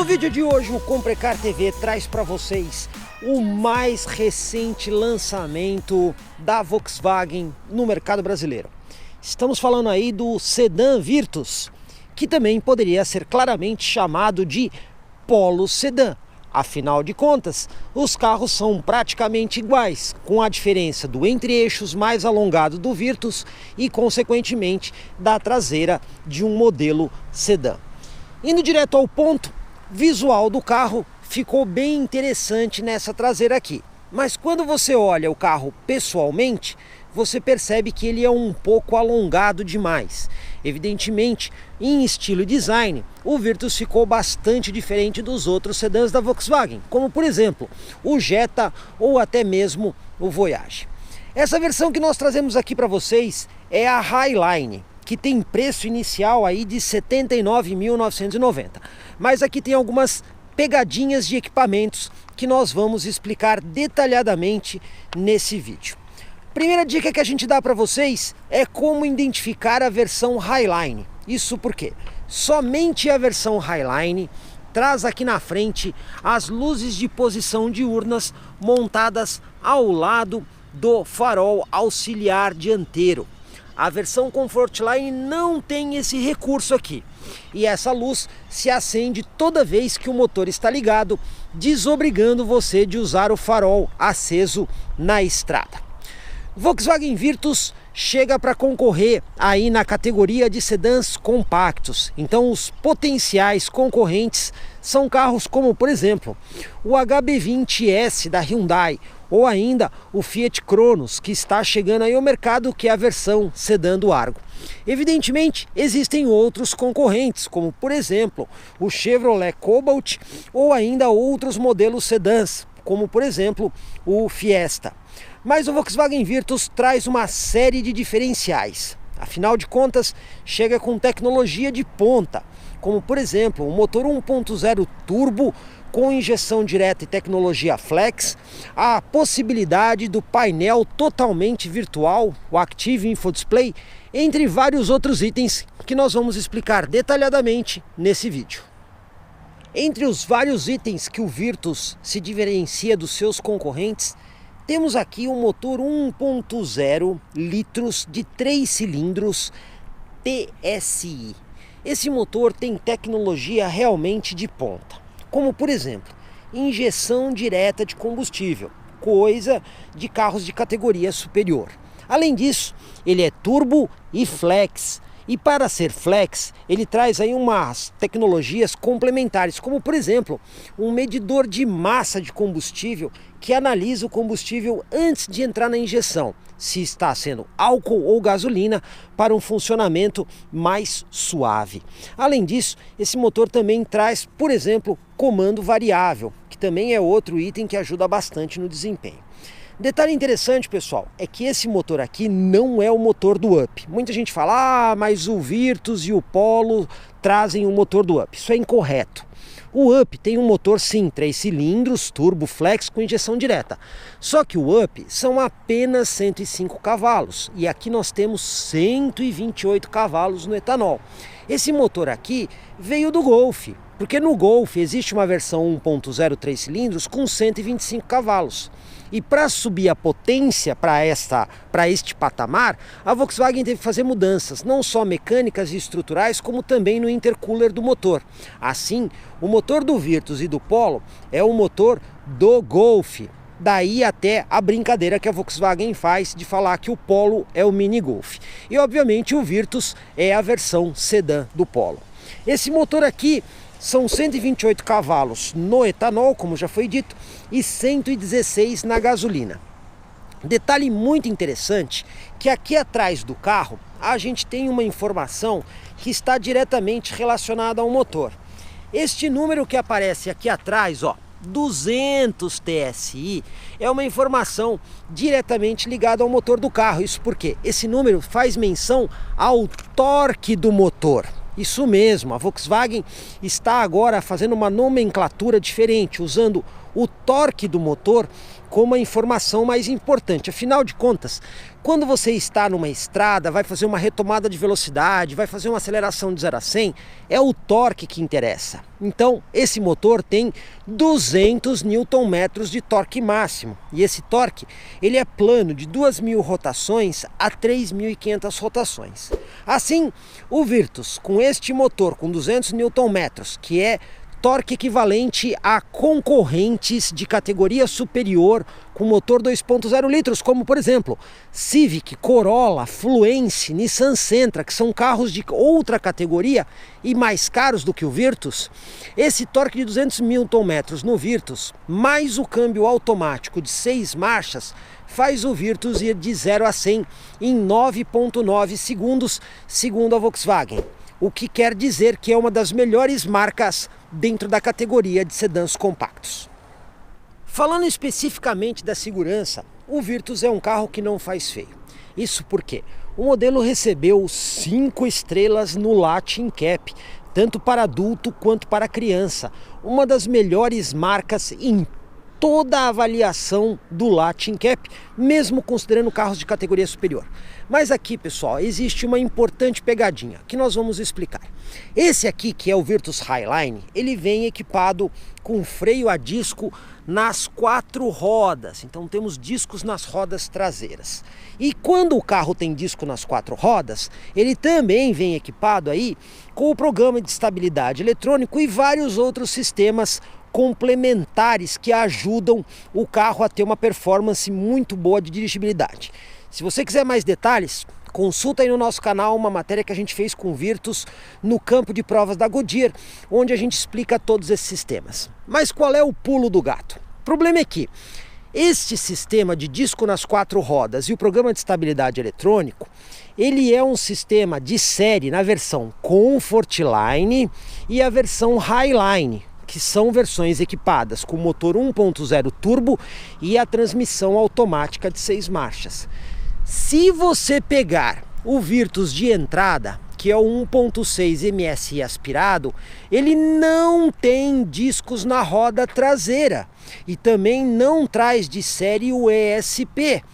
No vídeo de hoje, o Comprecar TV traz para vocês o mais recente lançamento da Volkswagen no mercado brasileiro. Estamos falando aí do sedã Virtus, que também poderia ser claramente chamado de Polo Sedã. Afinal de contas, os carros são praticamente iguais, com a diferença do entre-eixos mais alongado do Virtus e, consequentemente, da traseira de um modelo sedã. Indo direto ao ponto, visual do carro ficou bem interessante nessa traseira aqui. Mas quando você olha o carro pessoalmente, você percebe que ele é um pouco alongado demais. Evidentemente, em estilo e design, o Virtus ficou bastante diferente dos outros sedãs da Volkswagen, como por exemplo, o Jetta ou até mesmo o Voyage. Essa versão que nós trazemos aqui para vocês é a Highline, que tem preço inicial aí de R$ 79.990. Mas aqui tem algumas pegadinhas de equipamentos que nós vamos explicar detalhadamente nesse vídeo. Primeira dica que a gente dá para vocês é como identificar a versão Highline. Isso porque somente a versão Highline traz aqui na frente as luzes de posição diurnas montadas ao lado do farol auxiliar dianteiro. A versão Comfortline não tem esse recurso aqui. E essa luz se acende toda vez que o motor está ligado, desobrigando você de usar o farol aceso na estrada. Volkswagen Virtus chega para concorrer aí na categoria de sedãs compactos. Então os potenciais concorrentes são carros como, por exemplo, o HB20S da Hyundai, ou ainda o Fiat Cronos, que está chegando aí ao mercado, que é a versão sedã do Argo. Evidentemente, existem outros concorrentes, como por exemplo, o Chevrolet Cobalt, ou ainda outros modelos sedãs, como por exemplo, o Fiesta. Mas o Volkswagen Virtus traz uma série de diferenciais. Afinal de contas, chega com tecnologia de ponta, como por exemplo, o motor 1.0 turbo com injeção direta e tecnologia flex, a possibilidade do painel totalmente virtual, o Active Info Display, entre vários outros itens que nós vamos explicar detalhadamente nesse vídeo. Entre os vários itens que o Virtus se diferencia dos seus concorrentes, temos aqui um motor 1.0 litros de 3 cilindros TSI. Esse motor tem tecnologia realmente de ponta, como por exemplo, injeção direta de combustível, coisa de carros de categoria superior. Além disso, ele é turbo e flex. E para ser flex, ele traz aí umas tecnologias complementares, como por exemplo, um medidor de massa de combustível que analisa o combustível antes de entrar na injeção, se está sendo álcool ou gasolina, para um funcionamento mais suave. Além disso, esse motor também traz, por exemplo, comando variável, que também é outro item que ajuda bastante no desempenho. Detalhe interessante, pessoal, é que esse motor aqui não é o motor do Up. Muita gente fala, mas o Virtus e o Polo trazem o motor do Up. Isso é incorreto. O Up tem um motor sim, 3 cilindros, turbo flex com injeção direta. Só que o Up são apenas 105 cavalos e aqui nós temos 128 cavalos no etanol. Esse motor aqui veio do Golf, porque no Golf existe uma versão 1.0 3 cilindros com 125 cavalos. E para subir a potência para este patamar, a Volkswagen teve que fazer mudanças, não só mecânicas e estruturais, como também no intercooler do motor. Assim, o motor do Virtus e do Polo é o motor do Golf. Daí até a brincadeira que a Volkswagen faz de falar que o Polo é o mini Golf. E obviamente o Virtus é a versão sedã do Polo. Esse motor aqui são 128 cavalos no etanol, como já foi dito, e 116 na gasolina. Detalhe muito interessante, que aqui atrás do carro a gente tem uma informação que está diretamente relacionada ao motor. Este número que aparece aqui atrás, 200 TSI, é uma informação diretamente ligada ao motor do carro. Isso porque esse número faz menção ao torque do motor. Isso mesmo, a Volkswagen está agora fazendo uma nomenclatura diferente, usando o torque do motor como a informação mais importante. Afinal de contas, quando você está numa estrada, vai fazer uma retomada de velocidade, vai fazer uma aceleração de 0 a 100, é o torque que interessa. Então, esse motor tem 200 Nm de torque máximo. E esse torque, ele é plano de 2.000 rotações a 3.500 rotações. Assim, o Virtus, com este motor com 200 Nm, que é torque equivalente a concorrentes de categoria superior com motor 2.0 litros, como por exemplo Civic, Corolla, Fluence, Nissan Sentra, que são carros de outra categoria e mais caros do que o Virtus. Esse torque de 200 Nm no Virtus, mais o câmbio automático de 6 marchas, faz o Virtus ir de 0 a 100 em 9,9 segundos, segundo a Volkswagen. O que quer dizer que é uma das melhores marcas dentro da categoria de sedãs compactos. Falando especificamente da segurança, o Virtus é um carro que não faz feio. Isso porque o modelo recebeu 5 estrelas no Latin Cap, tanto para adulto quanto para criança. Uma das melhores marcas em toda a avaliação do Latin Cap, mesmo considerando carros de categoria superior. Mas aqui, pessoal, existe uma importante pegadinha que nós vamos explicar. Esse aqui, que é o Virtus Highline, ele vem equipado com freio a disco nas 4 rodas. Então temos discos nas rodas traseiras. E quando o carro tem disco nas 4 rodas, ele também vem equipado aí com o programa de estabilidade eletrônico e vários outros sistemas complementares que ajudam o carro a ter uma performance muito boa de dirigibilidade. Se você quiser mais detalhes, consulta aí no nosso canal uma matéria que a gente fez com o Virtus no campo de provas da Goodyear, onde a gente explica todos esses sistemas. Mas qual é o pulo do gato? O problema é que este sistema de disco nas 4 rodas e o programa de estabilidade eletrônico, ele é um sistema de série na versão Comfortline e a versão Highline, que são versões equipadas com motor 1.0 turbo e a transmissão automática de 6 marchas. Se você pegar o Virtus de entrada, que é o 1.6 MSI aspirado, ele não tem discos na roda traseira e também não traz de série o ESP.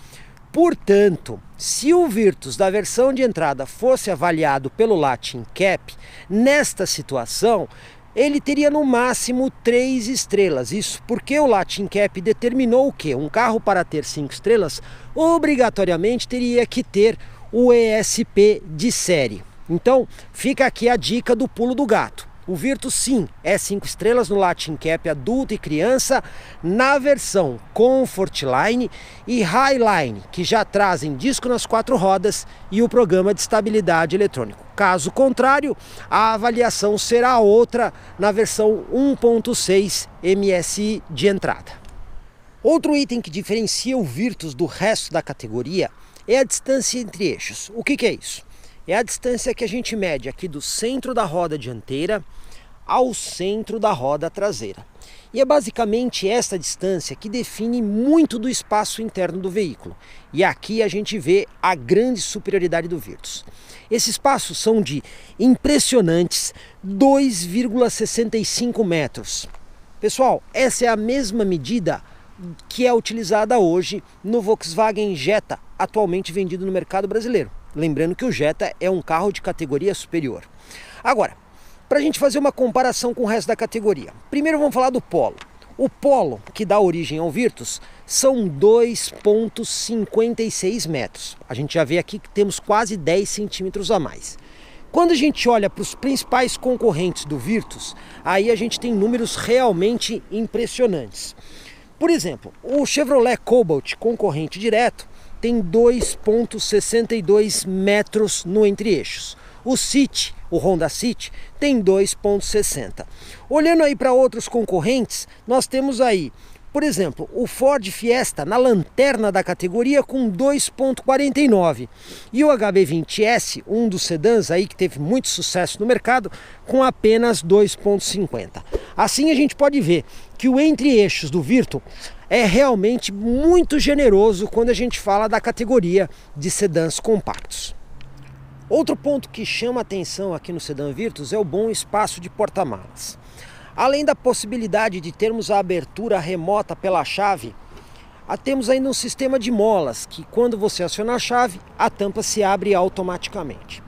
Portanto, se o Virtus da versão de entrada fosse avaliado pelo Latin Cap, nesta situação, ele teria no máximo 3 estrelas. Isso porque o Latin Cap determinou o quê? Um carro para ter 5 estrelas obrigatoriamente teria que ter o ESP de série. Então fica aqui a dica do pulo do gato. O Virtus sim é 5 estrelas no Latin Cap adulto e criança na versão Comfortline e Highline, que já trazem disco nas 4 rodas e o programa de estabilidade eletrônico. Caso contrário, a avaliação será outra na versão 1.6 MSI de entrada. Outro item que diferencia o Virtus do resto da categoria é a distância entre eixos. O que é isso? É a distância que a gente mede aqui do centro da roda dianteira ao centro da roda traseira. E é basicamente essa distância que define muito do espaço interno do veículo. E aqui a gente vê a grande superioridade do Virtus. Esses espaços são de impressionantes 2,65 metros. Pessoal, essa é a mesma medida que é utilizada hoje no Volkswagen Jetta, atualmente vendido no mercado brasileiro. Lembrando que o Jetta é um carro de categoria superior. Agora, para a gente fazer uma comparação com o resto da categoria, primeiro vamos falar do Polo. O Polo, que dá origem ao Virtus, são 2,56 metros. A gente já vê aqui que temos quase 10 centímetros a mais. Quando a gente olha para os principais concorrentes do Virtus, aí a gente tem números realmente impressionantes. Por exemplo, o Chevrolet Cobalt, concorrente direto, tem 2,62 metros no entre-eixos. O City, o Honda City, tem 2,60. Olhando aí para outros concorrentes, nós temos aí, por exemplo, o Ford Fiesta na lanterna da categoria com 2,49 e o HB20S, um dos sedãs aí que teve muito sucesso no mercado, com apenas 2,50. Assim a gente pode ver que o entre-eixos do Virtus é realmente muito generoso quando a gente fala da categoria de sedãs compactos. Outro ponto que chama atenção aqui no sedã Virtus é o bom espaço de porta-malas. Além da possibilidade de termos a abertura remota pela chave, temos ainda um sistema de molas, que quando você aciona a chave, a tampa se abre automaticamente.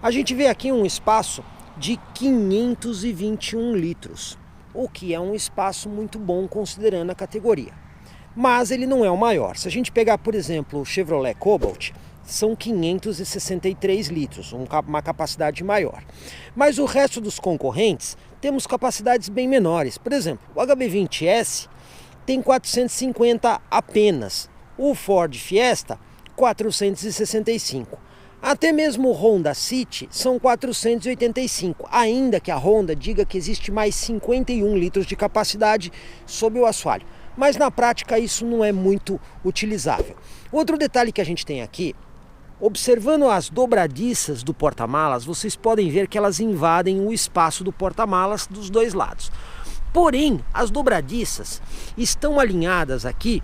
A gente vê aqui um espaço de 521 litros, o que é um espaço muito bom considerando a categoria. Mas ele não é o maior. Se a gente pegar, por exemplo, o Chevrolet Cobalt, são 563 litros, uma capacidade maior. Mas o resto dos concorrentes temos capacidades bem menores. Por exemplo, o HB20S tem 450 apenas, o Ford Fiesta 465. Até mesmo o Honda City são 485, ainda que a Honda diga que existe mais 51 litros de capacidade sob o assoalho. Mas na prática isso não é muito utilizável. Outro detalhe que a gente tem aqui, observando as dobradiças do porta-malas, vocês podem ver que elas invadem o espaço do porta-malas dos dois lados. Porém, as dobradiças estão alinhadas aqui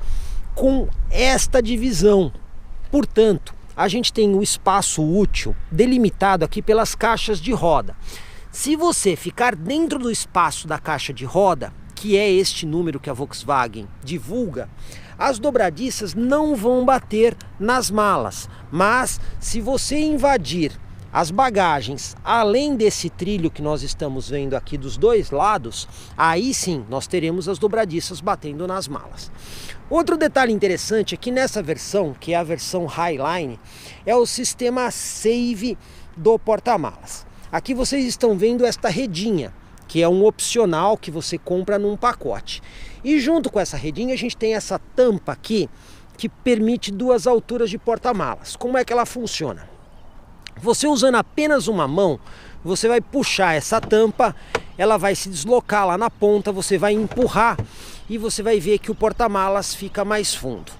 com esta divisão. Portanto, a gente tem o espaço útil delimitado aqui pelas caixas de roda. Se você ficar dentro do espaço da caixa de roda, que é este número que a Volkswagen divulga, as dobradiças não vão bater nas malas. Mas se você invadir as bagagens além desse trilho que nós estamos vendo aqui dos dois lados, aí sim nós teremos as dobradiças batendo nas malas. Outro detalhe interessante é que nessa versão, que é a versão Highline, é o sistema Save do porta-malas. Aqui vocês estão vendo esta redinha, que é um opcional que você compra num pacote. E junto com essa redinha a gente tem essa tampa aqui, que permite duas alturas de porta-malas. Como é que ela funciona? Você usando apenas uma mão, você vai puxar essa tampa, ela vai se deslocar lá na ponta, você vai empurrar e você vai ver que o porta-malas fica mais fundo.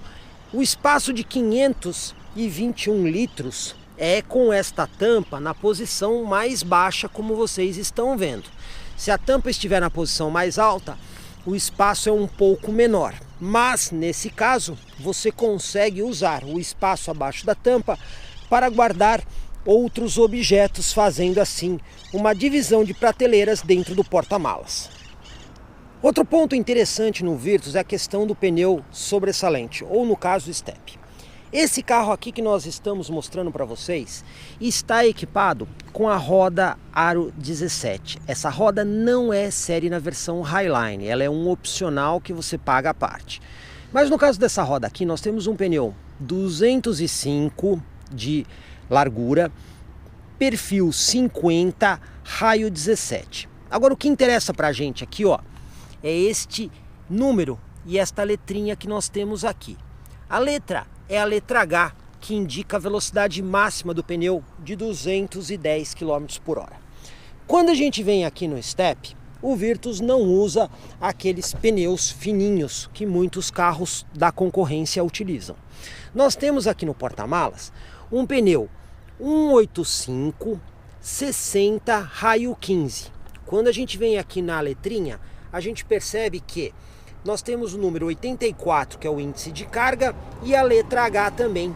O espaço de 521 litros é com esta tampa na posição mais baixa, como vocês estão vendo. Se a tampa estiver na posição mais alta, o espaço é um pouco menor. Mas nesse caso, você consegue usar o espaço abaixo da tampa para guardar outros objetos, fazendo assim uma divisão de prateleiras dentro do porta-malas. Outro ponto interessante no Virtus é a questão do pneu sobressalente, ou no caso o step. Esse carro aqui que nós estamos mostrando para vocês está equipado com a roda Aro 17. Essa roda não é série na versão Highline, ela é um opcional que você paga à parte. Mas no caso dessa roda aqui nós temos um pneu 205 de largura, perfil 50, raio 17. Agora o que interessa pra gente aqui, ó, é este número e esta letrinha que nós temos aqui. A letra é a letra H, que indica a velocidade máxima do pneu de 210 km por hora. Quando a gente vem aqui no step, o Virtus não usa aqueles pneus fininhos que muitos carros da concorrência utilizam. Nós temos aqui no porta-malas um pneu 185 60 raio 15. Quando a gente vem aqui na letrinha, a gente percebe que nós temos o número 84, que é o índice de carga, e a letra H também.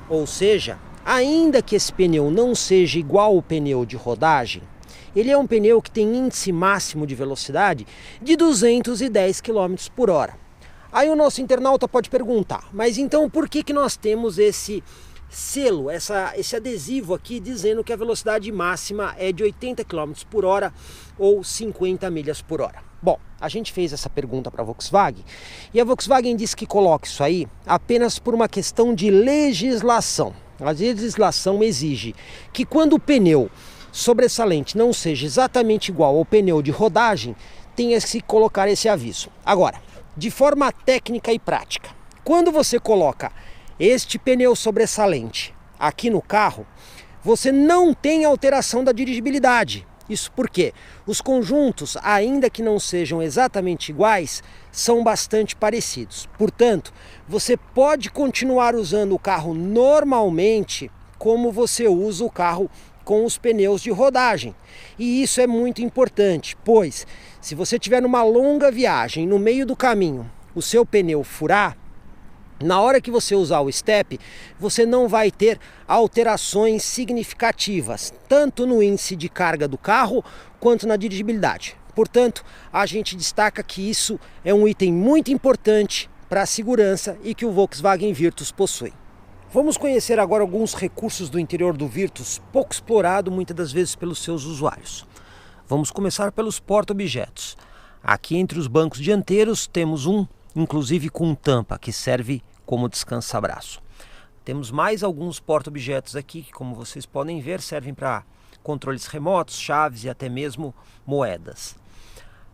Ou seja, ainda que esse pneu não seja igual ao pneu de rodagem, ele é um pneu que tem índice máximo de velocidade de 210 km por hora. Aí o nosso internauta pode perguntar, mas então por que nós temos esse selo, esse adesivo aqui dizendo que a velocidade máxima é de 80 km por hora ou 50 milhas por hora? Bom, a gente fez essa pergunta para a Volkswagen e a Volkswagen disse que coloca isso aí apenas por uma questão de legislação. A legislação exige que quando o pneu sobressalente não seja exatamente igual ao pneu de rodagem, tenha que se colocar esse aviso. Agora, de forma técnica e prática, quando você coloca este pneu sobressalente aqui no carro, você não tem alteração da dirigibilidade. Isso porque os conjuntos, ainda que não sejam exatamente iguais, são bastante parecidos. Portanto, você pode continuar usando o carro normalmente como você usa o carro com os pneus de rodagem. E isso é muito importante, pois se você estiver numa longa viagem, no meio do caminho, o seu pneu furar, na hora que você usar o step, você não vai ter alterações significativas, tanto no índice de carga do carro, quanto na dirigibilidade. Portanto, a gente destaca que isso é um item muito importante para a segurança e que o Volkswagen Virtus possui. Vamos conhecer agora alguns recursos do interior do Virtus, pouco explorado muitas das vezes pelos seus usuários. Vamos começar pelos porta-objetos. Aqui entre os bancos dianteiros temos um, inclusive com tampa, que serve como descansa-braço. Temos mais alguns porta-objetos aqui que, como vocês podem ver, servem para controles remotos, chaves e até mesmo moedas.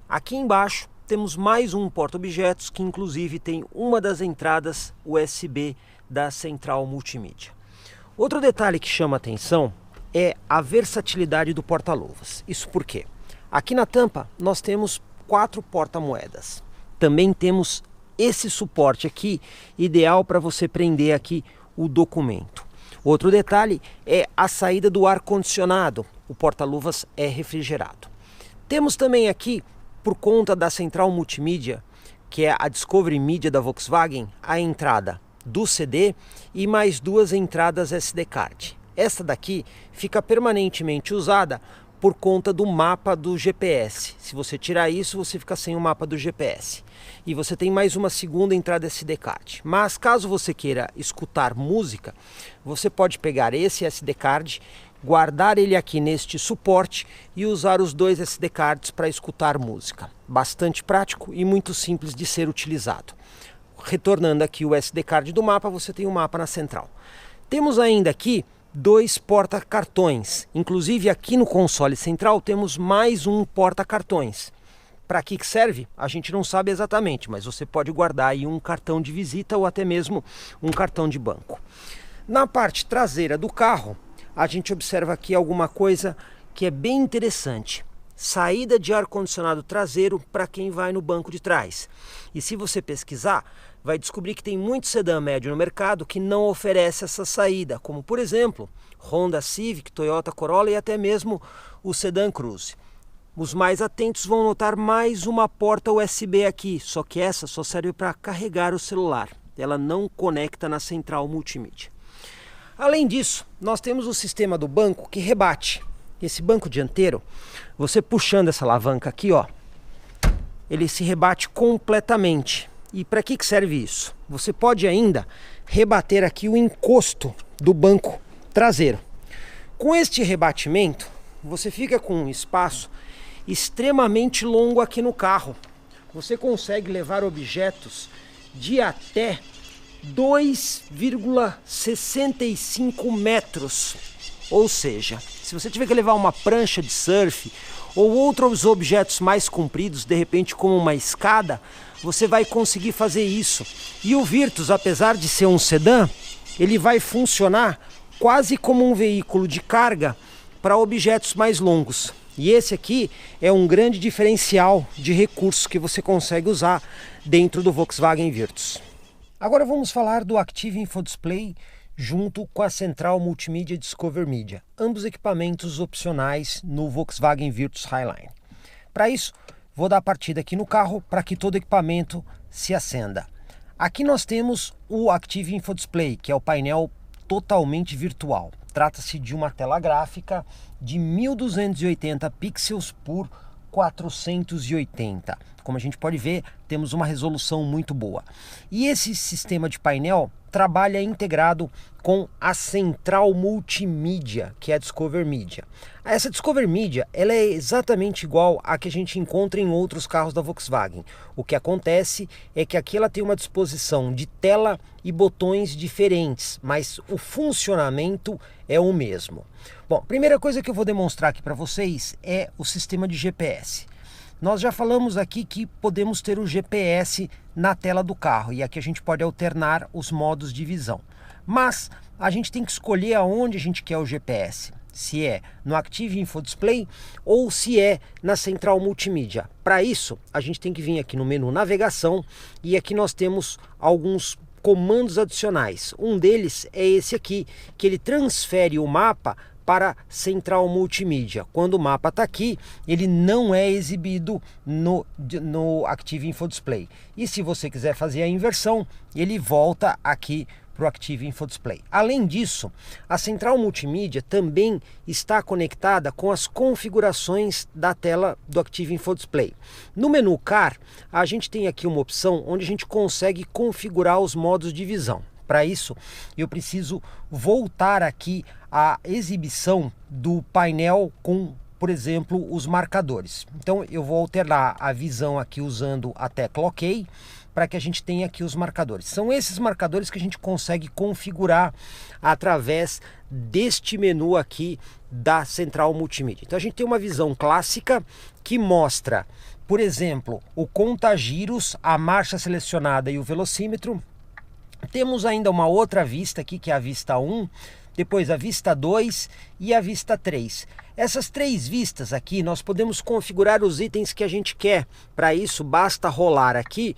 Aqui embaixo temos mais um porta-objetos que inclusive tem uma das entradas USB da central multimídia. Outro detalhe que chama atenção é a versatilidade do porta-luvas. Isso porque aqui na tampa nós temos 4 porta-moedas. Também temos esse suporte aqui, ideal para você prender aqui o documento. Outro detalhe é a saída do ar-condicionado. O porta-luvas é refrigerado. Temos também aqui, por conta da central multimídia, que é a Discovery Media da Volkswagen, a entrada do CD e mais 2 entradas SD card. Essa daqui fica permanentemente usada por conta do mapa do GPS. Se você tirar isso, você fica sem o mapa do GPS. E você tem mais uma segunda entrada SD card. Mas caso você queira escutar música, você pode pegar esse SD card, guardar ele aqui neste suporte e usar os 2 SD cards para escutar música. Bastante prático e muito simples de ser utilizado. Retornando aqui o SD card do mapa, você tem o mapa na central. Temos ainda aqui 2 porta-cartões. Inclusive aqui no console central temos mais um porta-cartões. Para que serve? A gente não sabe exatamente, mas você pode guardar aí um cartão de visita ou até mesmo um cartão de banco. Na parte traseira do carro, a gente observa aqui alguma coisa que é bem interessante. Saída de ar-condicionado traseiro para quem vai no banco de trás. E se você pesquisar, vai descobrir que tem muito sedã médio no mercado que não oferece essa saída, como por exemplo, Honda Civic, Toyota Corolla e até mesmo o sedã Cruze. Os mais atentos vão notar mais uma porta USB aqui, só que essa só serve para carregar o celular. Ela não conecta na central multimídia. Além disso, nós temos o sistema do banco que rebate. Esse banco dianteiro, você puxando essa alavanca aqui, ó, ele se rebate completamente. E para que serve isso? Você pode ainda rebater aqui o encosto do banco traseiro. Com este rebatimento, você fica com um espaço extremamente longo aqui no carro. Você consegue levar objetos de até 2,65 metros. Ou seja, se você tiver que levar uma prancha de surf ou outros objetos mais compridos, de repente como uma escada, você vai conseguir fazer isso. E o Virtus, apesar de ser um sedã, ele vai funcionar quase como um veículo de carga para objetos mais longos. E esse aqui é um grande diferencial de recursos que você consegue usar dentro do Volkswagen Virtus. Agora vamos falar do Active Info Display junto com a central multimídia Discover Media, ambos equipamentos opcionais no Volkswagen Virtus Highline. Para isso, vou dar a partida aqui no carro para que todo equipamento se acenda. Aqui nós temos o Active Info Display, que é o painel totalmente virtual. Trata-se de uma tela gráfica de 1280 pixels por 480. Como a gente pode ver, temos uma resolução muito boa. E esse sistema de painel trabalha integrado com a central multimídia, que é a Discover Media. Essa Discover Media, ela é exatamente igual à que a gente encontra em outros carros da Volkswagen. O que acontece é que aqui ela tem uma disposição de tela e botões diferentes, mas o funcionamento é o mesmo. Bom, primeira coisa que eu vou demonstrar aqui para vocês é o sistema de GPS. Nós já falamos aqui que podemos ter o GPS na tela do carro e aqui a gente pode alternar os modos de visão. Mas a gente tem que escolher aonde a gente quer o GPS. Se é no Active Info Display ou se é na central multimídia. Para isso, a gente tem que vir aqui no menu navegação e aqui nós temos alguns comandos adicionais. Um deles é esse aqui, que ele transfere o mapa para central multimídia. Quando o mapa está aqui, ele não é exibido no Active Info Display. E se você quiser fazer a inversão, ele volta aqui para o Active Info Display. Além disso, a central multimídia também está conectada com as configurações da tela do Active Info Display. No menu Car, a gente tem aqui uma opção onde a gente consegue configurar os modos de visão. Para isso, eu preciso voltar aqui à exibição do painel com, por exemplo, os marcadores. Então eu vou alterar a visão aqui usando a tecla OK, para que a gente tenha aqui os marcadores. São esses marcadores que a gente consegue configurar através deste menu aqui da central multimídia. Então a gente tem uma visão clássica que mostra, por exemplo, o contagiros, a marcha selecionada e o velocímetro. Temos ainda uma outra vista aqui, que é a vista 1, depois a vista 2 e a vista 3. Essas três vistas aqui, nós podemos configurar os itens que a gente quer. Para isso, basta rolar aqui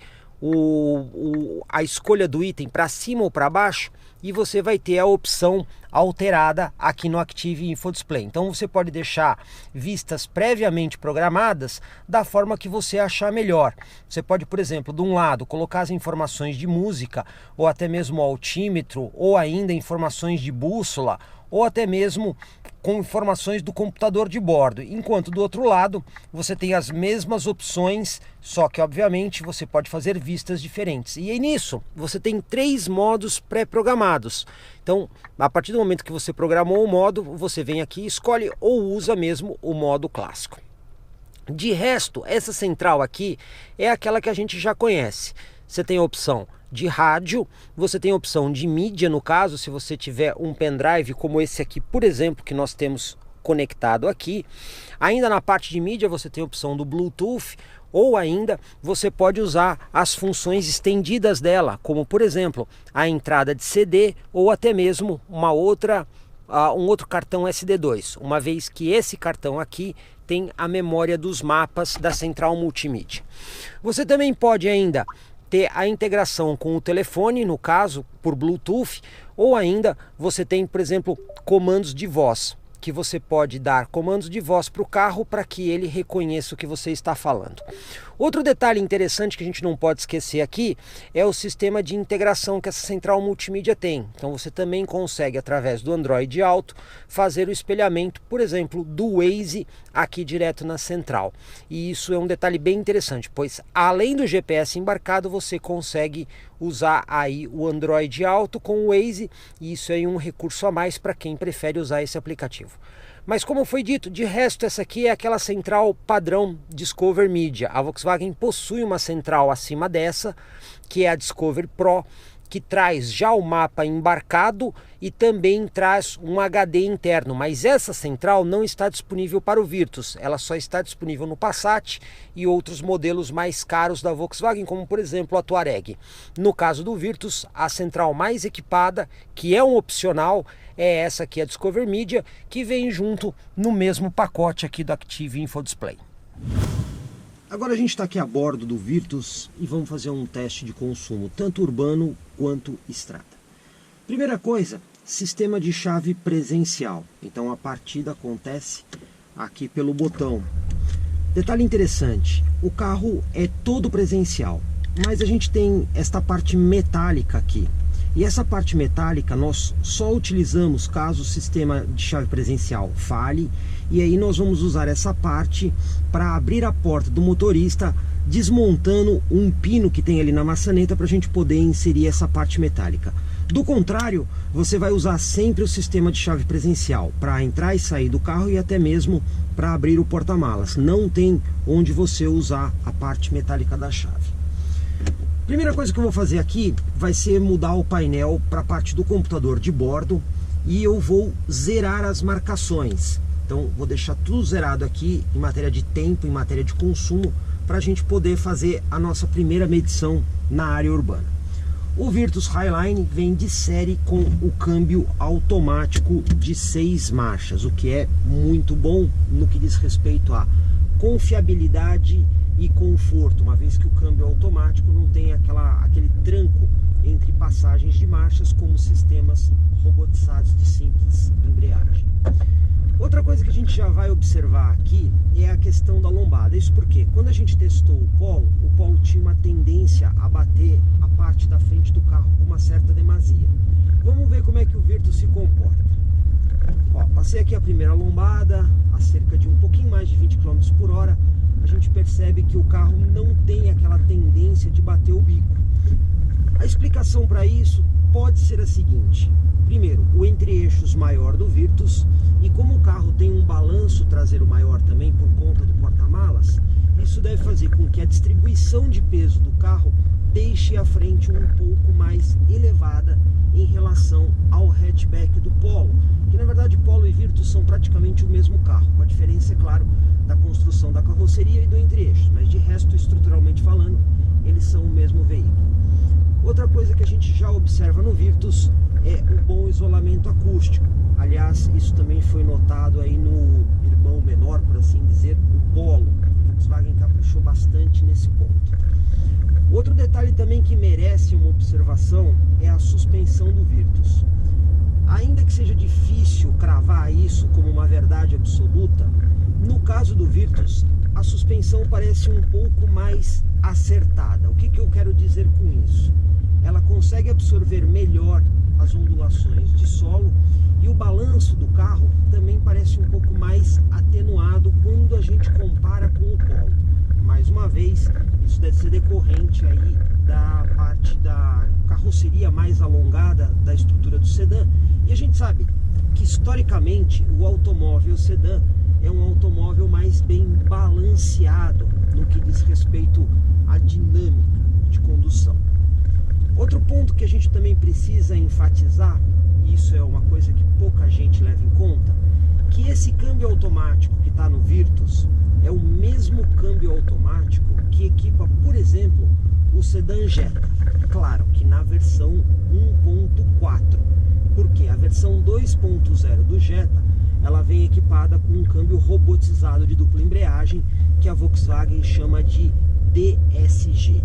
a escolha do item para cima ou para baixo e você vai ter a opção alterada aqui no Active Info Display. Então você pode deixar vistas previamente programadas da forma que você achar melhor. Você pode, por exemplo, de um lado colocar as informações de música ou até mesmo o altímetro ou ainda informações de bússola ou até mesmo com informações do computador de bordo, enquanto do outro lado você tem as mesmas opções, só que obviamente você pode fazer vistas diferentes. E aí nisso você tem 3 modos pré-programados. Então, a partir do momento que você programou o modo, você vem aqui, escolhe ou usa mesmo o modo clássico. De resto, essa central aqui é aquela que a gente já conhece. Você tem a opção de rádio, você tem a opção de mídia, no caso, se você tiver um pendrive como esse aqui, por exemplo, que nós temos conectado aqui. Ainda na parte de mídia você tem a opção do Bluetooth, ou ainda você pode usar as funções estendidas dela, como por exemplo, a entrada de CD ou até mesmo um outro cartão SD2, uma vez que esse cartão aqui tem a memória dos mapas da central multimídia. Você também pode ainda ter a integração com o telefone, no caso por Bluetooth, ou ainda você tem, por exemplo, comandos de voz, que você pode dar comandos de voz para o carro para que ele reconheça o que você está falando. Outro detalhe interessante que a gente não pode esquecer aqui é o sistema de integração que essa central multimídia tem. Então você também consegue, através do Android Auto, fazer o espelhamento, por exemplo, do Waze aqui direto na central. E isso é um detalhe bem interessante, pois além do GPS embarcado, você consegue usar aí o Android Auto com o Waze, e isso é um recurso a mais para quem prefere usar esse aplicativo. Mas como foi dito, de resto essa aqui é aquela central padrão Discover Media. A Volkswagen possui uma central acima dessa, que é a Discover Pro, que traz já o mapa embarcado e também traz um HD interno, mas essa central não está disponível para o Virtus, ela só está disponível no Passat e outros modelos mais caros da Volkswagen, como por exemplo a Touareg. No caso do Virtus, a central mais equipada, que é um opcional, é essa aqui, a Discover Media, que vem junto no mesmo pacote aqui do Active Info Display. Agora a gente está aqui a bordo do Virtus e vamos fazer um teste de consumo, tanto urbano quanto estrada. Primeira coisa, sistema de chave presencial. Então a partida acontece aqui pelo botão. Detalhe interessante, o carro é todo presencial, mas a gente tem esta parte metálica aqui. E essa parte metálica nós só utilizamos caso o sistema de chave presencial falhe, e aí nós vamos usar essa parte para abrir a porta do motorista, desmontando um pino que tem ali na maçaneta para a gente poder inserir essa parte metálica. Do contrário, você vai usar sempre o sistema de chave presencial para entrar e sair do carro e até mesmo para abrir o porta-malas. Não tem onde você usar a parte metálica da chave. Primeira coisa que eu vou fazer aqui vai ser mudar o painel para a parte do computador de bordo e eu vou zerar as marcações. Então vou deixar tudo zerado aqui em matéria de tempo, em matéria de consumo, para a gente poder fazer a nossa primeira medição na área urbana. O Virtus Highline vem de série com o câmbio automático de 6 marchas, o que é muito bom no que diz respeito a confiabilidade e conforto, uma vez que o câmbio automático não tem aquele tranco entre passagens de marchas como sistemas robotizados de simples embreagem. Outra coisa que a gente já vai observar aqui é a questão da lombada. Isso porque quando a gente testou o Polo tinha uma tendência a bater a parte parte da frente do carro com uma certa demasia. Vamos ver como é que o Virtus se comporta. Ó, passei aqui a primeira lombada, a cerca de um pouquinho mais de 20 km por hora. A gente percebe que o carro não tem aquela tendência de bater o bico. A explicação para isso pode ser a seguinte: primeiro, o entre-eixos maior do Virtus, e como o carro tem um balanço traseiro maior também por conta do porta-malas, isso deve fazer com que a distribuição de peso do carro deixe a frente um pouco mais elevada em relação ao hatchback do Polo, que na verdade Polo e Virtus são praticamente o mesmo carro, com a diferença, é claro, da construção da carroceria e do entre-eixos, mas de resto, estruturalmente falando, eles são o mesmo veículo. Outra coisa que a gente já observa no Virtus é o bom isolamento acústico. Aliás, isso também foi notado aí no irmão menor, por assim dizer, o Polo. O Volkswagen caprichou bastante nesse ponto. Outro detalhe também que merece uma observação é a suspensão do Virtus. Ainda que seja difícil cravar isso como uma verdade absoluta, no caso do Virtus, a suspensão parece um pouco mais acertada. O que eu quero dizer com isso? Ela consegue absorver melhor as ondulações de solo e o balanço do carro também parece um pouco mais atenuado quando a gente compara com o Polo. Mais uma vez, isso deve ser decorrente aí da parte da carroceria mais alongada da estrutura do sedã. E a gente sabe que historicamente o automóvel sedã é um automóvel mais bem balanceado no que diz respeito à dinâmica de condução. Outro ponto que a gente também precisa enfatizar, e isso é uma coisa que pouca gente leva em conta, que esse câmbio automático que está no Virtus é o mesmo câmbio automático que equipa, por exemplo, o sedã Jetta. Claro que na versão 1.4, porque a versão 2.0 do Jetta ela vem equipada com um câmbio robotizado de dupla embreagem que a Volkswagen chama de DSG.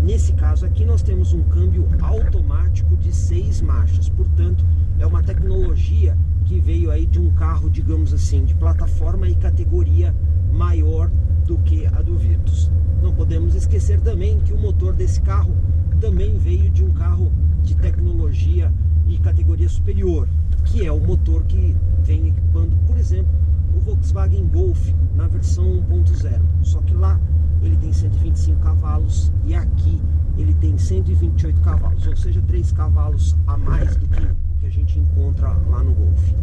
Nesse caso aqui nós temos um câmbio automático de 6 marchas, portanto é uma tecnologia que veio aí de um carro, digamos assim, de plataforma e categoria maior do que a do Virtus. Não podemos esquecer também que o motor desse carro também veio de um carro de tecnologia e categoria superior, que é o motor que vem equipando, por exemplo, o Volkswagen Golf na versão 1.0. Só que lá ele tem 125 cavalos e aqui ele tem 128 cavalos, ou seja, 3 cavalos a mais do que o que a gente encontra lá no Golf.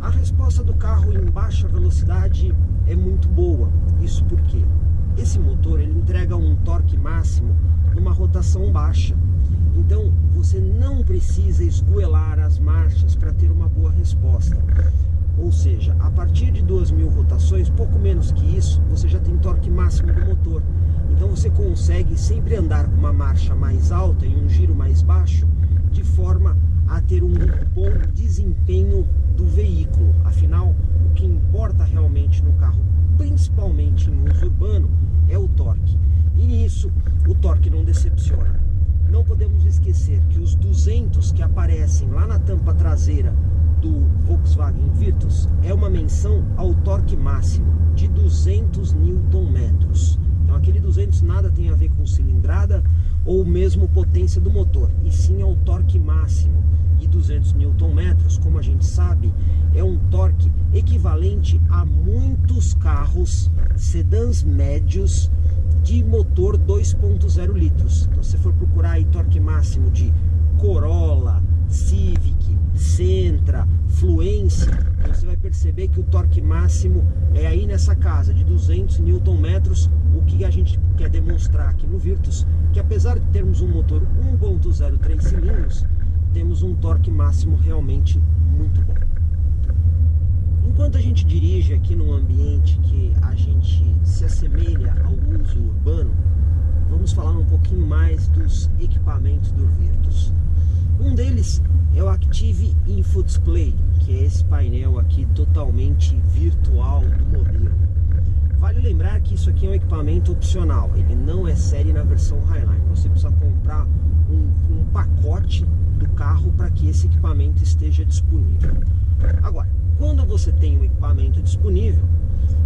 A resposta do carro em baixa velocidade é muito boa. Isso porque esse motor ele entrega um torque máximo numa rotação baixa. Então você não precisa esgoelar as marchas para ter uma boa resposta. Ou seja, a partir de 2.000 rotações, pouco menos que isso, você já tem torque máximo do motor. Então você consegue sempre andar com uma marcha mais alta e um giro mais baixo, de forma a ter um bom desempenho do veículo. Afinal, o que importa realmente no carro, principalmente em uso urbano, é o torque. E nisso, o torque não decepciona. Não podemos esquecer que os 200 que aparecem lá na tampa traseira do Volkswagen Virtus é uma menção ao torque máximo de 200 Nm. Então aquele 200 nada tem a ver com cilindrada ou mesmo potência do motor, e sim ao torque máximo. E 200 Nm, como a gente sabe, é um torque equivalente a muitos carros sedãs médios de motor 2.0 litros. Então, se você for procurar aí torque máximo de Corolla, Civic, Sentra, Fluence, você vai perceber que o torque máximo é aí nessa casa de 200 Nm. O que a gente quer demonstrar aqui no Virtus, que apesar de termos um motor 1.0 3 cilindros, temos um torque máximo realmente muito bom. Enquanto a gente dirige aqui num ambiente que a gente se assemelha ao uso urbano, vamos falar um pouquinho mais dos equipamentos do Virtus. Um deles é o Active Info Display, que é esse painel aqui totalmente virtual do modelo. Vale lembrar que isso aqui é um equipamento opcional, ele não é série na versão Highline. Você precisa comprar um pacote do carro para que esse equipamento esteja disponível. Agora, quando você tem um equipamento disponível,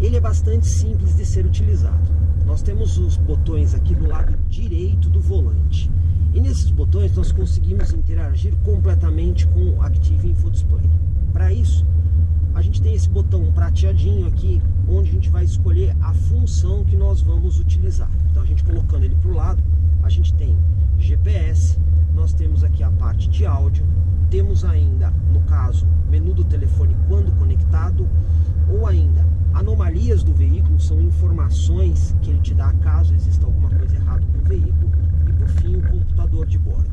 ele é bastante simples de ser utilizado. Nós temos os botões aqui do lado direito do volante. botões nós conseguimos interagir completamente com o Active Info Display. Para isso, a gente tem esse botão prateadinho aqui, onde a gente vai escolher a função que nós vamos utilizar. Então a gente colocando ele para o lado, a gente tem GPS, nós temos aqui a parte de áudio, temos ainda, no caso, menu do telefone quando conectado, ou ainda anomalias do veículo, são informações que ele te dá caso exista alguma coisa errada com o veículo, e por fim o computador de bordo.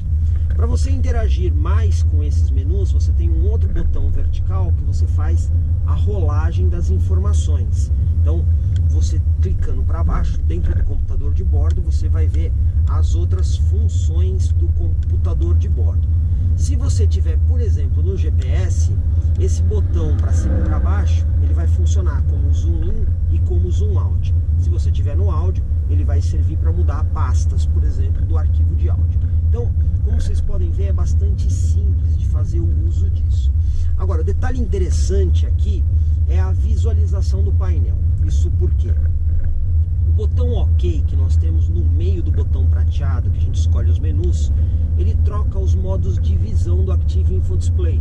Para você interagir mais com esses menus, você tem um outro botão vertical que você faz a rolagem das informações. Então, você clicando para baixo, dentro do computador de bordo, você vai ver as outras funções do computador de bordo. Se você tiver, por exemplo, no GPS, esse botão para cima e para baixo, ele vai funcionar como zoom in e como zoom out. Se você tiver no áudio, ele vai servir para mudar pastas, por exemplo, do arquivo de áudio. Então, como vocês podem ver, é bastante simples de fazer o uso disso. Agora, o detalhe interessante aqui é a visualização do painel. Isso porque o botão OK que nós temos no meio do botão prateado, que a gente escolhe os menus, ele troca os modos de visão do Active Info Display.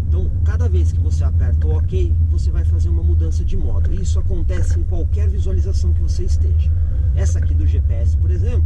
Então, cada vez que você aperta o OK, você vai fazer uma mudança de modo. E isso acontece em qualquer visualização que você esteja. Essa aqui do GPS, por exemplo,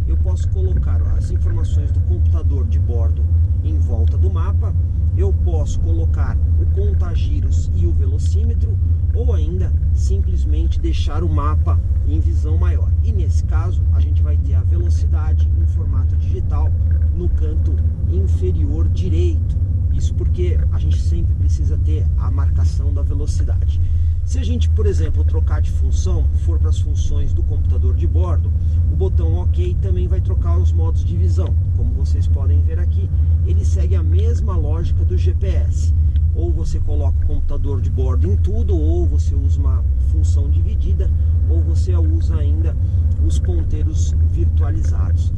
eu posso colocar as informações do computador de bordo em volta do mapa, eu posso colocar o contagiros e o velocímetro, ou ainda simplesmente deixar o mapa em visão maior. E nesse caso, a gente vai ter a velocidade em formato digital no canto inferior direito. Isso porque a gente sempre precisa ter a marcação da velocidade. Se a gente, por exemplo, trocar de função, for para as funções do computador de bordo, o botão OK também vai trocar os modos de visão. Como vocês podem ver aqui, ele segue a mesma lógica do GPS. Ou você coloca o computador de bordo em tudo, ou você usa uma função dividida, ou você usa ainda os ponteiros virtualizados.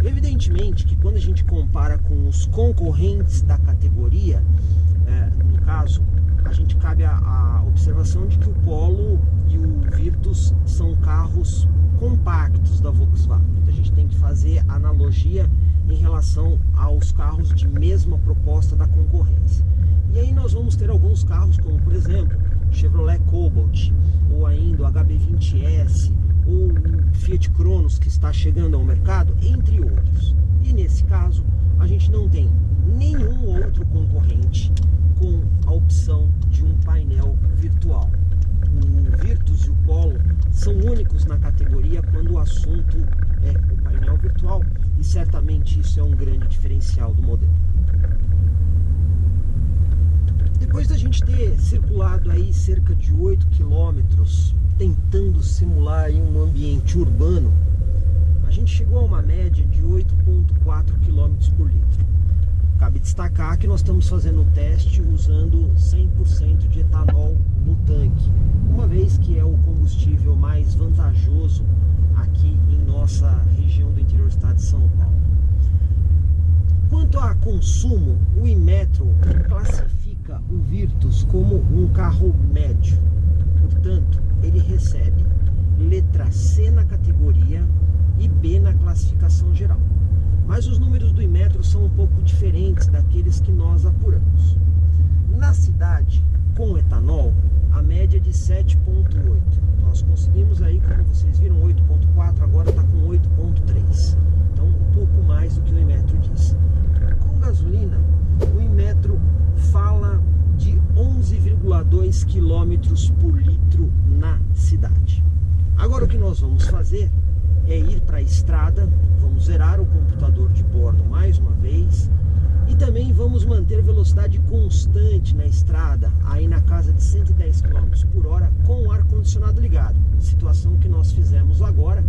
Evidentemente que quando a gente compara com os concorrentes da categoria, no caso, a gente cabe a observação de que o Polo e o Virtus são carros compactos da Volkswagen. Então a gente tem que fazer analogia em relação aos carros de mesma proposta da concorrência. E aí nós vamos ter alguns carros como, por exemplo, Chevrolet Cobalt, ou ainda o HB20S, ou o Fiat Cronos que está chegando ao mercado, entre outros. E nesse caso, a gente não tem nenhum outro concorrente com a opção de um painel virtual. O Virtus e o Polo são únicos na categoria quando o assunto é o painel virtual, e certamente isso é um grande diferencial do modelo. Depois da gente ter circulado aí cerca de 8 quilômetros tentando simular aí um ambiente urbano, a gente chegou a uma média de 8,4 km por litro. Cabe destacar que nós estamos fazendo o teste usando 100% de etanol no tanque, uma vez que é o combustível mais vantajoso aqui em nossa região do interior do estado de São Paulo. Quanto a consumo, o Inmetro classifica o Virtus como um carro médio. Portanto, ele recebe letra C na categoria e B na classificação geral. Mas os números do Inmetro são um pouco diferentes daqueles que nós apuramos. Na cidade, com etanol, a média é de 7,8. Nós conseguimos aí, como vocês viram, 8,4, agora está com 8,3. Então, um pouco mais do que o Inmetro diz. Com gasolina, o Inmetro fala de 11,2 km por litro na cidade. Agora o que nós vamos fazer é ir para a estrada, vamos zerar o computador de bordo mais uma vez e também vamos manter velocidade constante na estrada, aí na casa de 110 km por hora com o ar-condicionado ligado, situação que nós fizemos agora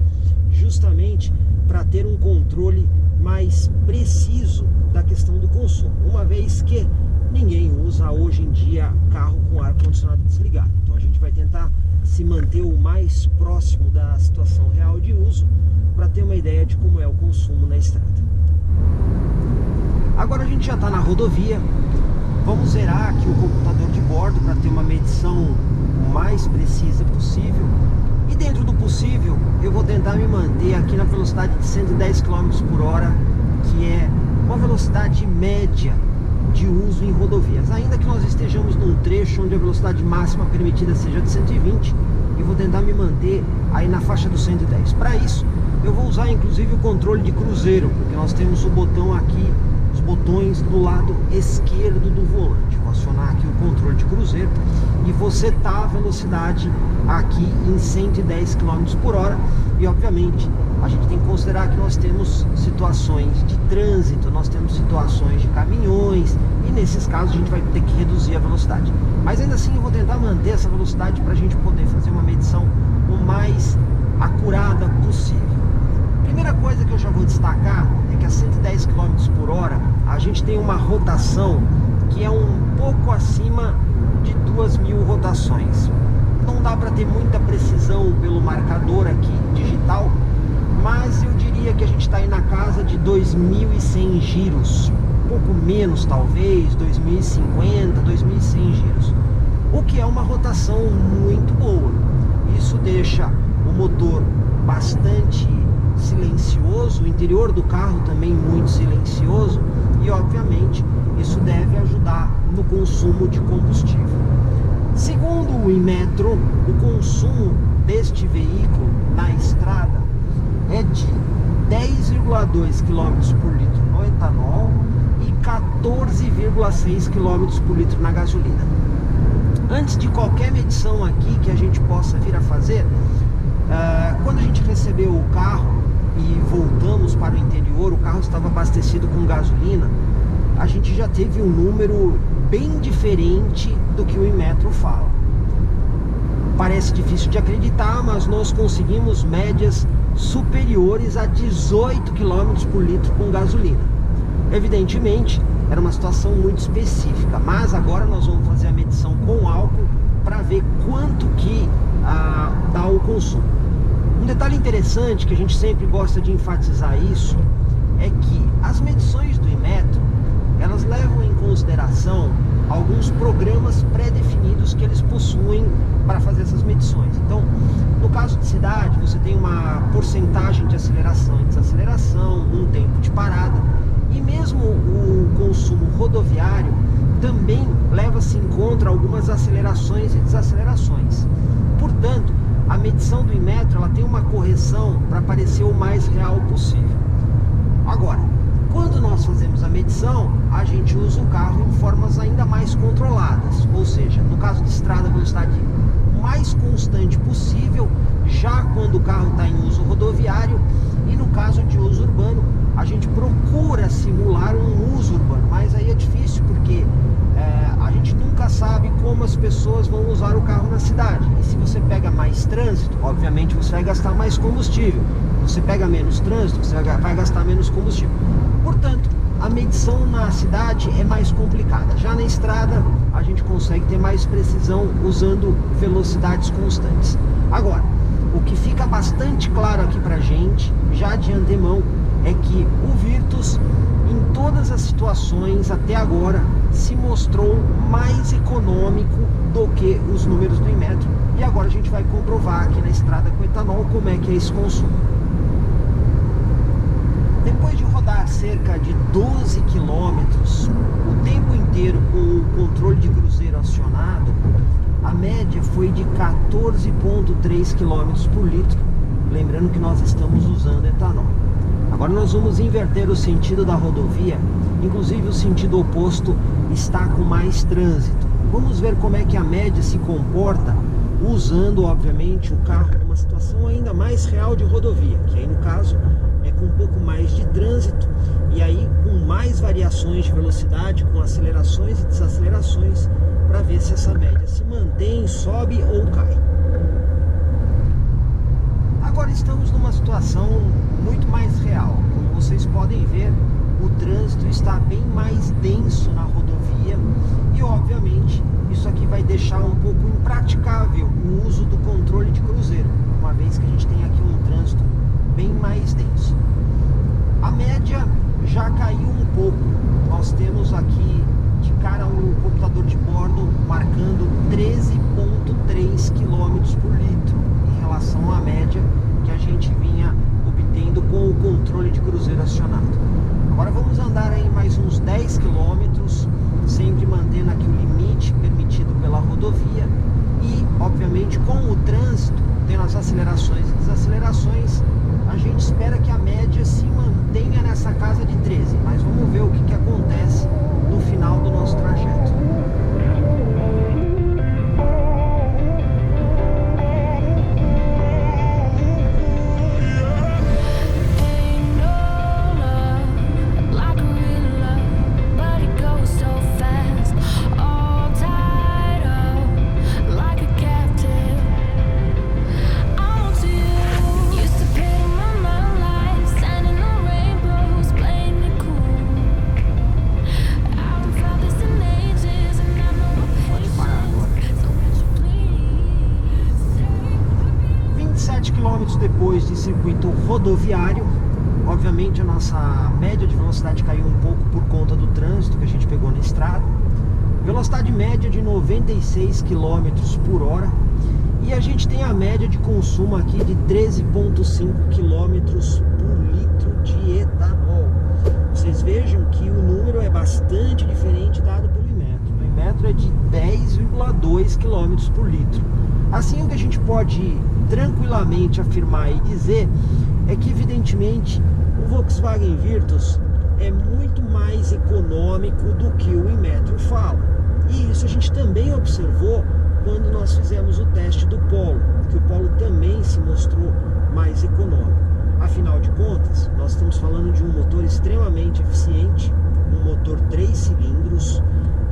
justamente para ter um controle mais preciso da questão do consumo, uma vez que ninguém usa hoje em dia carro com ar-condicionado desligado. Então a gente vai tentar se manter o mais próximo da situação real de uso para ter uma ideia de como é o consumo na estrada. Agora a gente já está na rodovia, vamos zerar aqui o computador de bordo para ter uma medição mais precisa possível e dentro do possível eu vou tentar me manter aqui na velocidade de 110 km por hora, que é velocidade média de uso em rodovias, ainda que nós estejamos num trecho onde a velocidade máxima permitida seja de 120, eu vou tentar me manter aí na faixa dos 110. Para isso, eu vou usar inclusive o controle de cruzeiro, porque nós temos o botão aqui, os botões do lado esquerdo do volante. Vou acionar aqui o controle de cruzeiro e vou setar a velocidade aqui em 110 km por hora. E obviamente a gente tem que considerar que nós temos situações de trânsito, nós temos situações de caminhões, e nesses casos a gente vai ter que reduzir a velocidade. Mas ainda assim eu vou tentar manter essa velocidade para a gente poder fazer uma medição o mais acurada possível. Primeira coisa que eu já vou destacar é que a 110 km por hora a gente tem uma rotação que é um pouco acima de 2.000 rotações. Não dá para ter muita precisão pelo marcador aqui digital, mas eu diria que a gente está aí na casa de 2.100 giros, um pouco menos talvez, 2.050, 2.100 giros, o que é uma rotação muito boa. Isso deixa o motor bastante silencioso, o interior do carro também muito silencioso, e obviamente isso deve ajudar no consumo de combustível. Segundo o Inmetro, o consumo deste veículo na estrada é de 10,2 km por litro no etanol e 14,6 km por litro na gasolina. Antes de qualquer medição aqui que a gente possa vir a fazer, quando a gente recebeu o carro e voltamos para o interior, o carro estava abastecido com gasolina, a gente já teve um número bem diferente do que o Inmetro fala. Parece difícil de acreditar, mas nós conseguimos médias superiores a 18 km por litro com gasolina. Evidentemente, era uma situação muito específica, mas agora nós vamos fazer a medição com álcool para ver quanto que dá o consumo. Um detalhe interessante que a gente sempre gosta de enfatizar isso é que as medições do Inmetro, elas levam em consideração alguns programas pré-definidos que eles possuem para fazer essas medições. Então, no caso de cidade, você tem uma porcentagem de aceleração e desaceleração, um tempo de parada, e mesmo o consumo rodoviário também leva-se em conta algumas acelerações e desacelerações. Portanto, a medição do Inmetro ela tem uma correção para parecer o mais real possível. Agora, quando nós fazemos a medição, a gente usa o carro em formas ainda mais controladas, ou seja, no caso de estrada, a velocidade mais constante possível, já quando o carro está em uso rodoviário, e no caso de uso urbano, a gente procura simular um uso urbano, mas aí é difícil porque a gente nunca sabe como as pessoas vão usar o carro na cidade. E se você pega mais trânsito, obviamente você vai gastar mais combustível. Se você pega menos trânsito, você vai gastar menos combustível. Portanto, a medição na cidade é mais complicada. Já na estrada, a gente consegue ter mais precisão usando velocidades constantes. Agora, o que fica bastante claro aqui pra gente, já de antemão, é que o Virtus, em todas as situações até agora, se mostrou mais econômico do que os números do Inmetro. E agora a gente vai comprovar aqui na estrada com etanol como é que é esse consumo. Depois de rodar cerca de 12 quilômetros, o tempo inteiro com o controle de cruzeiro acionado, a média foi de 14,3 km por litro, lembrando que nós estamos usando etanol. Agora nós vamos inverter o sentido da rodovia, inclusive o sentido oposto está com mais trânsito. Vamos ver como é que a média se comporta usando, obviamente, o carro numa situação ainda mais real de rodovia, que aí no caso é com um pouco mais de trânsito e aí com mais variações de velocidade, com acelerações e desacelerações, para ver se essa média se mantém, sobe ou cai. Agora estamos numa situação muito mais real. Como vocês podem ver, o trânsito está bem mais denso na rodovia e obviamente isso aqui vai deixar um pouco impraticável o uso do controle de cruzeiro, uma vez que a gente tem aqui um trânsito bem mais denso. A média já caiu um pouco. Nós temos aqui de cara o computador de bordo marcando 13,3 km por litro em relação à média que a gente vinha obtendo com o controle de cruzeiro acionado. Agora vamos andar aí mais nas acelerações e desacelerações, a gente espera que a média se mantenha nessa casa de 13, mas vamos ver o que acontece no final do nosso trajeto. Depois de circuito rodoviário, obviamente a nossa média de velocidade caiu um pouco por conta do trânsito que a gente pegou na estrada. Velocidade média de 96 km por hora e a gente tem a média de consumo aqui de 13,5 km por litro de etanol. Vocês vejam que o número é bastante diferente dado pelo Inmetro. O Inmetro é de 10,2 km por litro. Assim, o que a gente pode tranquilamente afirmar e dizer é que, evidentemente, o Volkswagen Virtus é muito mais econômico do que o Inmetro fala. E isso a gente também observou quando nós fizemos o teste do Polo, que o Polo também se mostrou mais econômico. Afinal de contas, nós estamos falando de um motor extremamente eficiente, um motor 3 cilindros,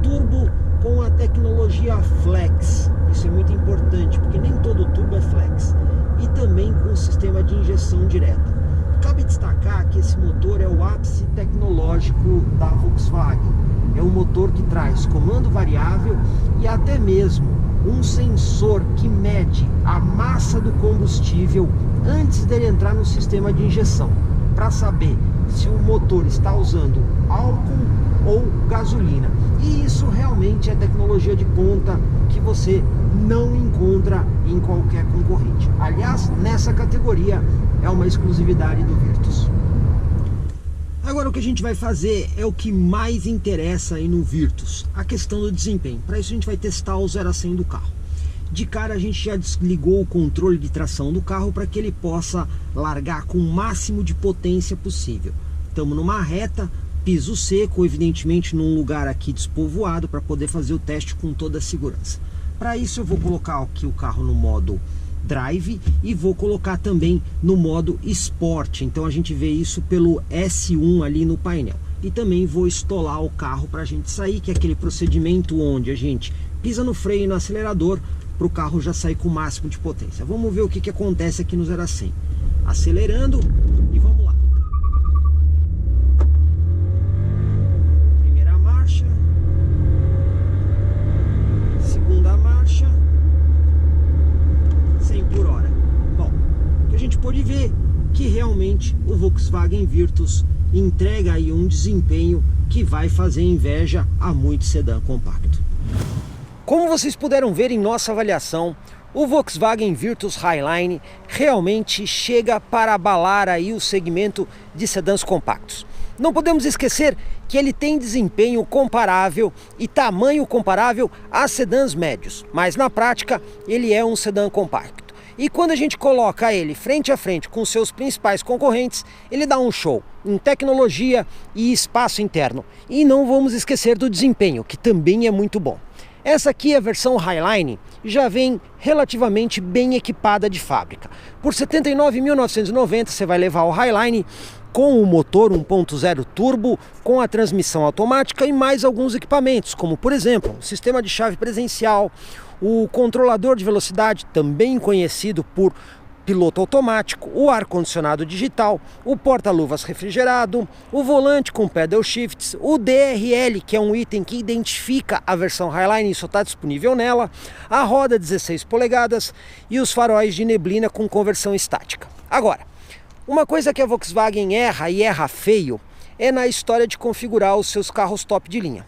turbo com a tecnologia Flex. Isso é muito importante, porque nem todo turbo é Flex. E também com o sistema de injeção direta. Cabe destacar que esse motor é o ápice tecnológico da Volkswagen. É um motor que traz comando variável e até mesmo um sensor que mede a massa do combustível antes dele entrar no sistema de injeção, para saber se o motor está usando álcool ou gasolina. E isso realmente é tecnologia de ponta que você não encontra em qualquer concorrente. Aliás, nessa categoria é uma exclusividade do Virtus. Agora o que a gente vai fazer é o que mais interessa aí no Virtus, a questão do desempenho. Para isso a gente vai testar o 0 a 100 do carro. De cara a gente já desligou o controle de tração do carro para que ele possa largar com o máximo de potência possível. Estamos numa reta, piso seco, evidentemente num lugar aqui despovoado para poder fazer o teste com toda a segurança. Para isso eu vou colocar aqui o carro no modo Drive e vou colocar também no modo Sport. Então a gente vê isso pelo S1 ali no painel. E também vou estolar o carro para a gente sair, que é aquele procedimento onde a gente pisa no freio e no acelerador para o carro já sair com o máximo de potência. Vamos ver o que acontece aqui no 0 a 100. Acelerando e vamos lá. Primeira marcha. Segunda marcha. 100 por hora. Bom, o que a gente pode ver que realmente o Volkswagen Virtus entrega aí um desempenho que vai fazer inveja a muito sedã compacto. Como vocês puderam ver em nossa avaliação, o Volkswagen Virtus Highline realmente chega para abalar aí o segmento de sedãs compactos. Não podemos esquecer que ele tem desempenho comparável e tamanho comparável a sedãs médios, mas na prática ele é um sedã compacto. E quando a gente coloca ele frente a frente com seus principais concorrentes, ele dá um show em tecnologia e espaço interno. E não vamos esquecer do desempenho, que também é muito bom. Essa aqui, a versão Highline, já vem relativamente bem equipada de fábrica. Por R$ 79.990 você vai levar o Highline com o motor 1.0 turbo, com a transmissão automática e mais alguns equipamentos, como por exemplo, o sistema de chave presencial, o controlador de velocidade, também conhecido por piloto automático, o ar-condicionado digital, o porta-luvas refrigerado, o volante com pedal shifts, o DRL, que é um item que identifica a versão Highline e só está disponível nela, a roda 16 polegadas e os faróis de neblina com conversão estática. Agora, uma coisa que a Volkswagen erra e erra feio é na história de configurar os seus carros top de linha.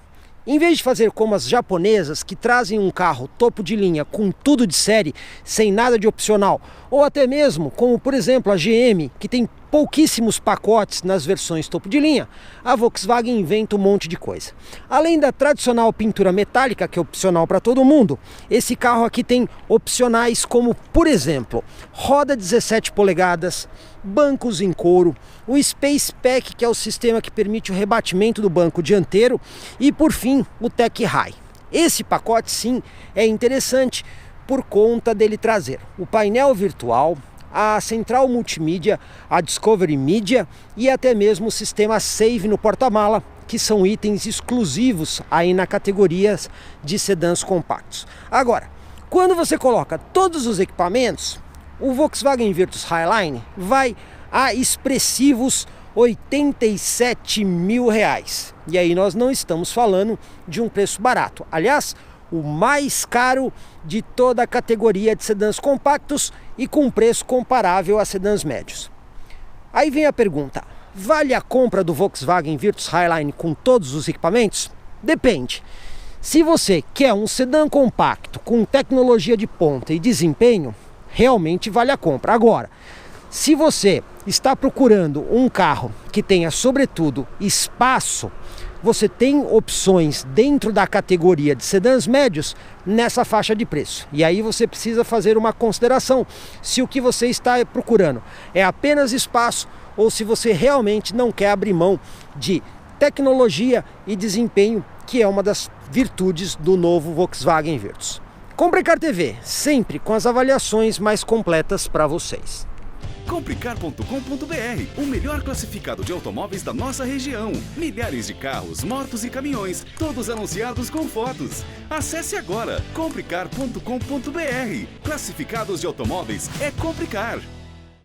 Em vez de fazer como as japonesas, que trazem um carro topo de linha com tudo de série, sem nada de opcional, ou até mesmo como, por exemplo, a GM, que tem pouquíssimos pacotes nas versões topo de linha, a Volkswagen inventa um monte de coisa. Além da tradicional pintura metálica, que é opcional para todo mundo, esse carro aqui tem opcionais como, por exemplo, roda 17 polegadas, bancos em couro, o Space Pack, que é o sistema que permite o rebatimento do banco dianteiro, e por fim o Tech High. Esse pacote sim é interessante por conta dele trazer o painel virtual, a central multimídia, a Discovery Media e até mesmo o sistema Save no porta-mala, que são itens exclusivos aí na categoria de sedãs compactos. Agora, quando você coloca todos os equipamentos, o Volkswagen Virtus Highline vai a expressivos R$87 mil. E aí nós não estamos falando de um preço barato. Aliás, o mais caro de toda a categoria de sedãs compactos e com preço comparável a sedãs médios. Aí vem a pergunta: vale a compra do Volkswagen Virtus Highline com todos os equipamentos? Depende. Se você quer um sedã compacto com tecnologia de ponta e desempenho, realmente vale a compra. Agora, se você está procurando um carro que tenha, sobretudo, espaço, você tem opções dentro da categoria de sedãs médios nessa faixa de preço. E aí você precisa fazer uma consideração se o que você está procurando é apenas espaço ou se você realmente não quer abrir mão de tecnologia e desempenho, que é uma das virtudes do novo Volkswagen Virtus. Comprecar TV, sempre com as avaliações mais completas para vocês. Comprecar.com.br, o melhor classificado de automóveis da nossa região. Milhares de carros, motos e caminhões, todos anunciados com fotos. Acesse agora, comprecar.com.br. Classificados de automóveis é Comprecar.